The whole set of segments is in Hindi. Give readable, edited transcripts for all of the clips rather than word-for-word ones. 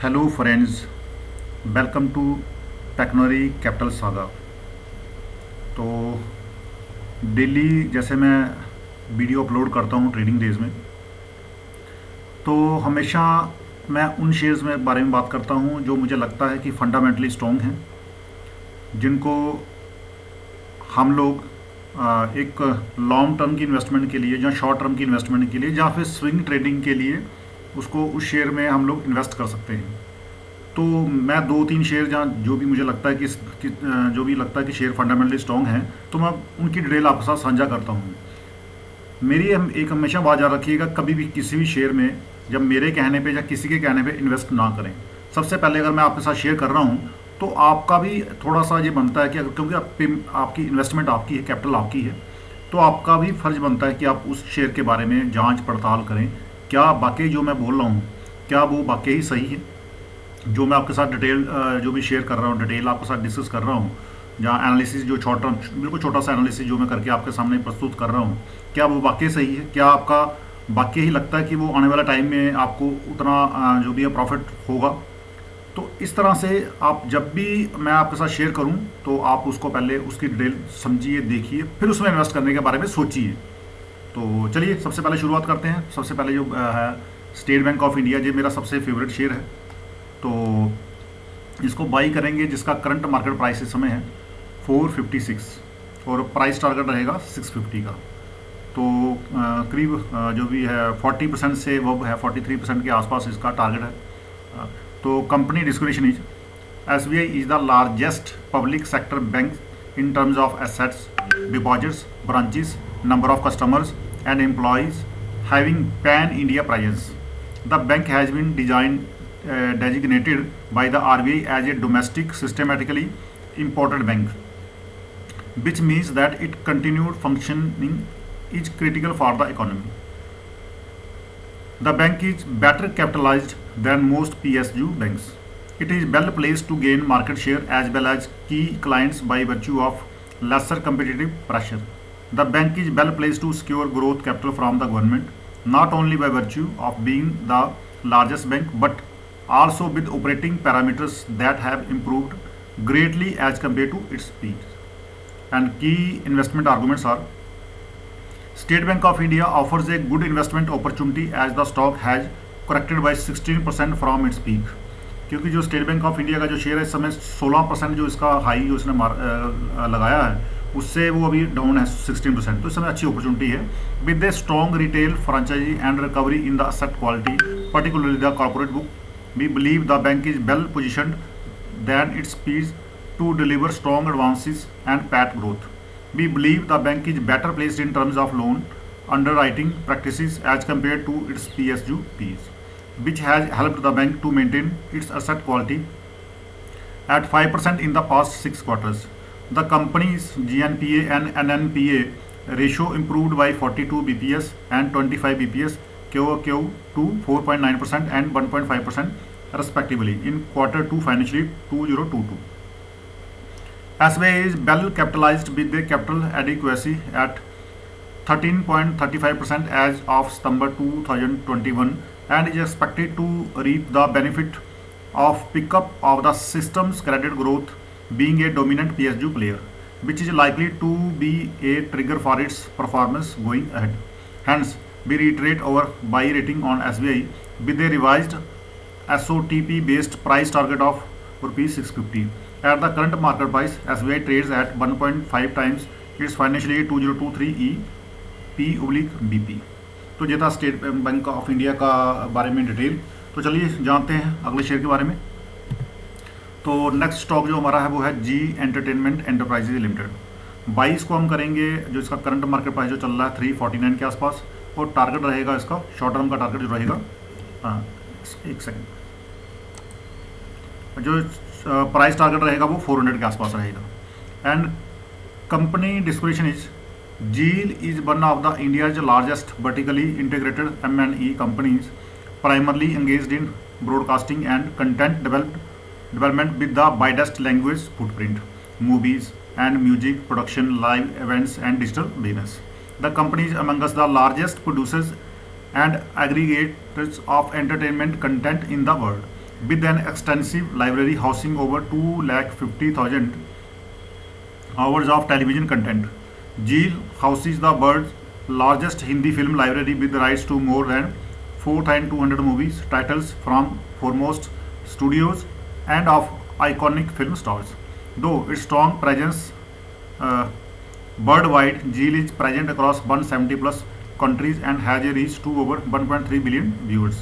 Hello friends, welcome to Technori capital saga. तो डेली जैसे मैं वीडियो अपलोड करता हूँ ट्रेडिंग डेज में, तो हमेशा मैं उन शेयर्स में बारे में बात करता हूँ जो मुझे लगता है कि फंडामेंटली स्ट्रॉन्ग हैं, जिनको हम लोग एक लॉन्ग टर्म की इन्वेस्टमेंट के लिए या शॉर्ट टर्म की इन्वेस्टमेंट के लिए या फिर स्विंग ट्रेडिंग के लिए उसको उस शेयर में हम लोग इन्वेस्ट कर सकते हैं। तो मैं दो तीन शेयर जहाँ जो भी मुझे लगता है जो भी लगता है कि शेयर फंडामेंटली स्ट्रॉन्ग हैं, तो मैं उनकी डिटेल आपके साथ साझा करता हूँ। मेरी एक हमेशा बात याद रखिएगा, कभी भी किसी भी शेयर में जब मेरे कहने पे या किसी के कहने पे इन्वेस्ट ना करें। सबसे पहले अगर मैं आपके साथ शेयर कर रहा हूँ तो आपका भी थोड़ा सा ये बनता है कि क्योंकि आपकी इन्वेस्टमेंट आपकी है, कैपिटल आपकी है, तो आपका भी फर्ज बनता है कि आप उस शेयर के बारे में जांच पड़ताल करें। क्या वाकई जो मैं बोल रहा हूँ क्या वो वाकई ही सही है? जो मैं आपके साथ डिटेल जो भी शेयर कर रहा हूँ, डिटेल आपके साथ डिस्कस कर रहा हूँ, जहाँ एनालिसिस जो शॉर्ट टर्म बिल्कुल छोटा सा एनालिसिस जो मैं करके आपके सामने प्रस्तुत कर रहा हूँ, क्या वो वाकई सही है? क्या आपका वाकई ही लगता है कि वो आने वाला टाइम में आपको उतना जो भी है प्रॉफिट होगा? तो इस तरह से आप जब भी मैं आपके साथ शेयर करूं तो आप उसको पहले उसकी डिटेल समझिए, देखिए, फिर उसमें इन्वेस्ट करने के बारे में सोचिए। तो चलिए सबसे पहले शुरुआत करते हैं। सबसे पहले जो है स्टेट बैंक ऑफ इंडिया, ये मेरा सबसे फेवरेट शेयर है। तो इसको बाई करेंगे, जिसका करंट मार्केट प्राइस इस समय है 456 और प्राइस टारगेट रहेगा 650 का। तो करीब जो भी है 40% से वो है 43% के आसपास इसका टारगेट है। तो company description is SBI is the largest public sector bank in terms of assets, deposits, branches, number of customers and employees, having pan-India presence. The bank has been designated by the RBI as a domestic systematically important bank, which means that its continued functioning is critical for the economy. The bank is better capitalized than most PSU banks. It is well placed to gain market share as well as key clients by virtue of lesser competitive pressure. The bank is well placed to secure growth capital from the government, not only by virtue of being the largest bank, but also with operating parameters that have improved greatly as compared to its peers. And key investment arguments are: State Bank of India offers a good investment opportunity as the stock has corrected by 16% from its peak. क्योंकि जो स्टेट बैंक ऑफ इंडिया का जो शेयर है इस समय 16% जो इसका हाई जो इसने लगाया है, उससे वो अभी डाउन है 16%। तो इस समय अच्छी अपॉर्चुनिटी है। With a strong retail franchise and recovery in the asset quality, particularly the corporate book, we believe the bank is well positioned than its peers to deliver strong advances and PAT growth. We believe the bank is better placed in terms of loan underwriting practices as compared to its PSU peers, which has helped the bank to maintain its asset quality at 5% in the past 6 quarters. The company's GNPA and NNPA ratio improved by 42 bps and 25 bps QoQ to 4.9% and 1.5% respectively in quarter 2 financial year 2022. SBI is well capitalized with a capital adequacy at 13.35% as of September 2021 and is expected to reap the benefit of pickup of the system's credit growth, being a dominant PSU player, which is likely to be a trigger for its performance going ahead. Hence, we reiterate our buy rating on SBI with a revised SOTP based price target of rupees 650. At the current market price, SBI trades at 1.5 times its financial year 2023 P/BP. तो ये था स्टेट बैंक ऑफ इंडिया का बारे में डिटेल। तो चलिए जानते हैं अगले शेयर के बारे में। तो नेक्स्ट स्टॉक जो हमारा है वो है जी एंटरटेनमेंट एंटरप्राइजेज लिमिटेड। 22 को हम करेंगे, जो इसका करंट मार्केट प्राइस जो चल रहा है 349 के आसपास, और टारगेट रहेगा इसका शॉर्ट टर्म का टारगेट जो रहेगा, एक सेकेंड, जो प्राइस टारगेट रहेगा वो 400 के आसपास रहेगा। And company description is GEAL is one of the India's largest vertically integrated M&E companies, primarily engaged in broadcasting and content development with the widest language footprint, movies and music production, live events and digital business. The company is among the largest producers and aggregators of entertainment content in the world, with an extensive library housing over 250,000 hours of television content. Jeel houses the world's largest Hindi film library with rights to more than 4,200 movies, titles from foremost studios and of iconic film stars. Though its strong presence worldwide, Jeel is present across 170 plus countries and has a reach to over 1.3 billion viewers.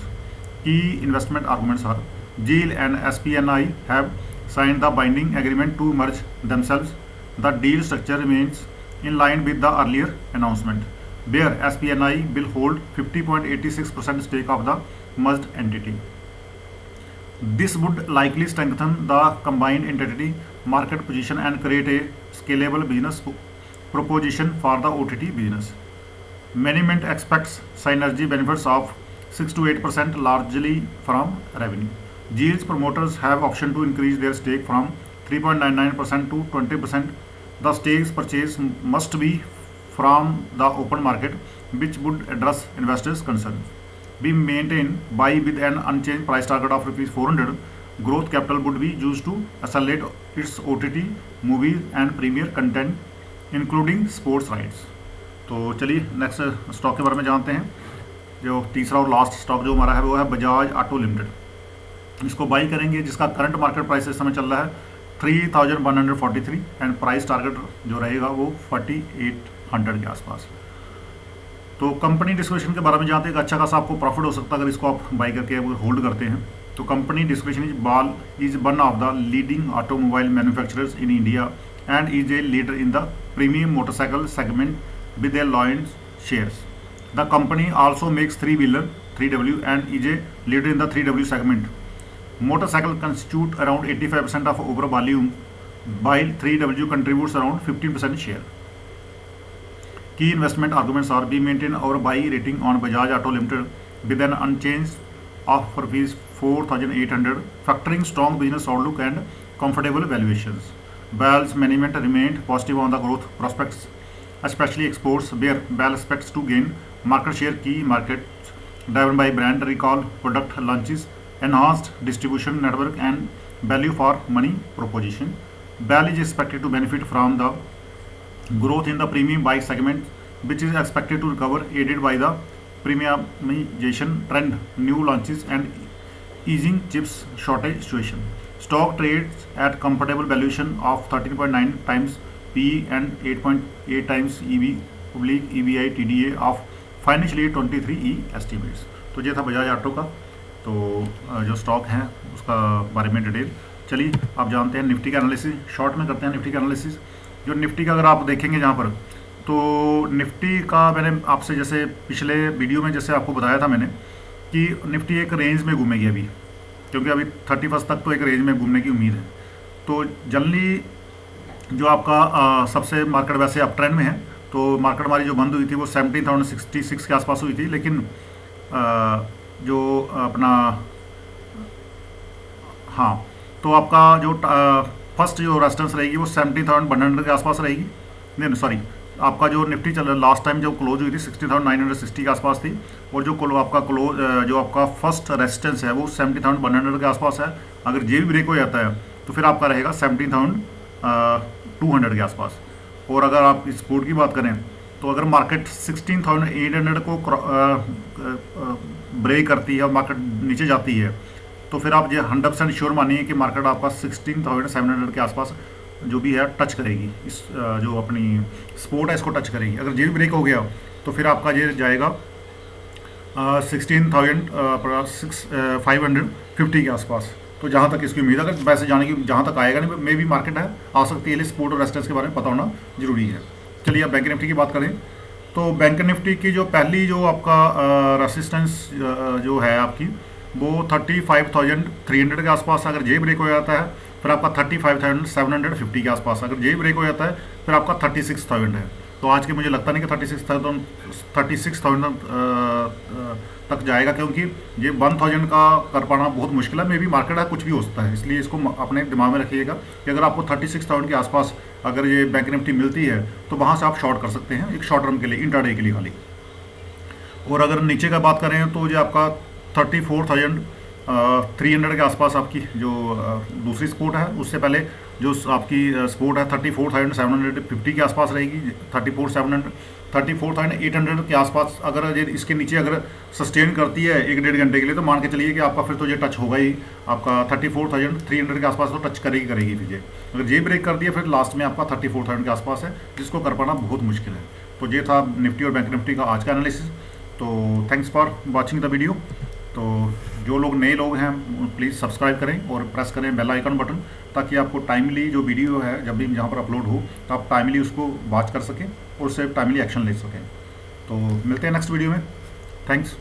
Key investment arguments are Jeel and SPNI have signed the binding agreement to merge themselves. The deal structure remains in line with the earlier announcement, where SPNI will hold 50.86% stake of the merged entity. This would likely strengthen the combined entity market position and create a scalable business proposition for the OTT business. Management expects synergy benefits of 6 to 8% largely from revenue. Jeel's promoters have option to increase their stake from 3.99% to 20%. The stakes purchase must be from the open market, which would address investors' concerns. We maintain buy with an unchanged price target of rupees 400. Growth capital would be used to accelerate its OTT movies and premier content, including sports rights. तो चलिए नेक्स्ट स्टॉक के बारे में जानते हैं। जो तीसरा और लास्ट स्टॉक जो हमारा है वो है बजाज ऑटो लिमिटेड। इसको बाई करेंगे, जिसका करंट मार्केट प्राइस इस समय चल रहा है 3,143 एंड प्राइस टारगेट जो रहेगा वो 4,800 के आसपास। तो कंपनी डिस्क्रिप्शन के बारे में जानते हैं कि अच्छा खासा आपको प्रॉफिट हो सकता है अगर इसको आप बाई करके होल्ड करते हैं। तो company description is one of the leading automobile manufacturers in India and is a leader in the premium motorcycle segment with a lion's shares. The company also makes three-wheeler 3W and is a leader in the 3W segment. Motorcycle constitute around 85% of overall volume, while 3W contributes around 15% share. Key investment arguments are: we maintain our buy rating on Bajaj Auto Limited with an unchanged of rupees 4,800, factoring strong business outlook and comfortable valuations. BEL's management remained positive on the growth prospects, especially exports, where BEL expects to gain market share key markets driven by brand recall, product launches, enhanced distribution network, and value for money proposition. BEL is expected to benefit from the growth in the premium bike segment, which is expected to recover, aided by the premiumization trend, new launches, and easing chips shortage situation. Stock trades at comfortable valuation of 13.9 times PE and 8.8 times EV/EBI TDA of financial year 23 estimates. तो ये था बजाज ऑटो का तो जो स्टॉक है उसका बारे में डिटेल। चलिए आप जानते हैं निफ्टी का एनालिसिस, शॉर्ट में करते हैं निफ्टी का एनालिसिस। जो निफ्टी का अगर आप देखेंगे जहाँ पर, तो निफ्टी का मैंने आपसे जैसे पिछले वीडियो में जैसे आपको बताया था मैंने कि निफ्टी एक रेंज में घूमेगी अभी, क्योंकि अभी 31 तक तो एक रेंज में घूमने की उम्मीद है। तो जनरली जो आपका सबसे मार्केट वैसे अप ट्रेंड में है, तो मार्केट हमारी जो बंद हुई थी वो 17,066 के आसपास हुई थी, लेकिन जो अपना हाँ, तो आपका जो फर्स्ट जो रेजिस्टेंस रहेगी वो 17,100 के आसपास रहेगी। नहीं सॉरी, आपका जो निफ्टी चल लास्ट टाइम जो क्लोज हुई थी 16,960 के आसपास थी, और जो आपका जो आपका फर्स्ट रेजिस्टेंस है वो 17,100 के आसपास है। अगर ये भी ब्रेक हो जाता है तो फिर आपका रहेगा 17,200 के आसपास। और अगर आप सपोर्ट की बात करें तो अगर मार्केट 16,800 को ब्रेक करती है और मार्केट नीचे जाती है तो फिर आप ये 100% श्योर मानिए कि मार्केट आपका 16,700 के आसपास जो भी है टच करेगी, इस जो अपनी सपोर्ट है इसको टच करेगी। अगर ये भी ब्रेक हो गया तो फिर आपका ये जाएगा 16,550 के आसपास। तो जहाँ तक इसकी उम्मीद है, अगर वैसे जाने की जहाँ तक आएगा नहीं, मे भी मार्केट है आ सकती है, सपोर्ट और रेजिस्टेंस के बारे में पता होना जरूरी है। चलिए अब बैंक निफ्टी की बात करें तो बैंक निफ्टी की जो पहली जो आपका रेजिस्टेंस जो है आपकी वो 35,300 के आसपास। अगर जे ब्रेक हो जाता है फिर आपका 35,750 के आसपास। अगर जे ब्रेक हो जाता है फिर आपका 36,000 है। तो आज के मुझे लगता नहीं कि 36,000 तक जाएगा, क्योंकि ये 1,000 का कर पाना बहुत मुश्किल है। मे भी मार्केट है, कुछ भी हो सकता है, इसलिए इसको अपने दिमाग में रखिएगा कि अगर आपको 36,000 के आसपास अगर ये बैंक निफ्टी मिलती है तो वहाँ से आप शॉर्ट कर सकते हैं एक शॉर्ट टर्म के लिए, इंट्राडे के लिए खाली। और अगर नीचे का बात करें तो ये आपका 34,000 300 के आसपास आपकी जो दूसरी सपोर्ट है, उससे पहले जो आपकी सपोर्ट है 34,750 के आसपास रहेगी। 34,800 के आसपास अगर ये इसके नीचे अगर सस्टेन करती है 1-1.5 घंटे के लिए, तो मान के चलिए कि आपका फिर तो ये टच होगा ही, आपका 34,300 के आसपास तो टच करेगी फिर ये। अगर ये ब्रेक कर दिया फिर लास्ट में आपका 34,000 के आसपास है, जिसको कर पाना बहुत मुश्किल है। तो ये था निफ्टी और बैंक निफ्टी का आज का एनालिसिस। तो thanks for watching the video. तो जो लोग नए लोग हैं प्लीज़ सब्सक्राइब करें और प्रेस करें बेल आइकन बटन, ताकि आपको टाइमली जो वीडियो है जब भी यहाँ पर अपलोड हो तो आप टाइमली उसको वॉच कर सकें और उससे टाइमली एक्शन ले सकें। तो मिलते हैं नेक्स्ट वीडियो में। थैंक्स।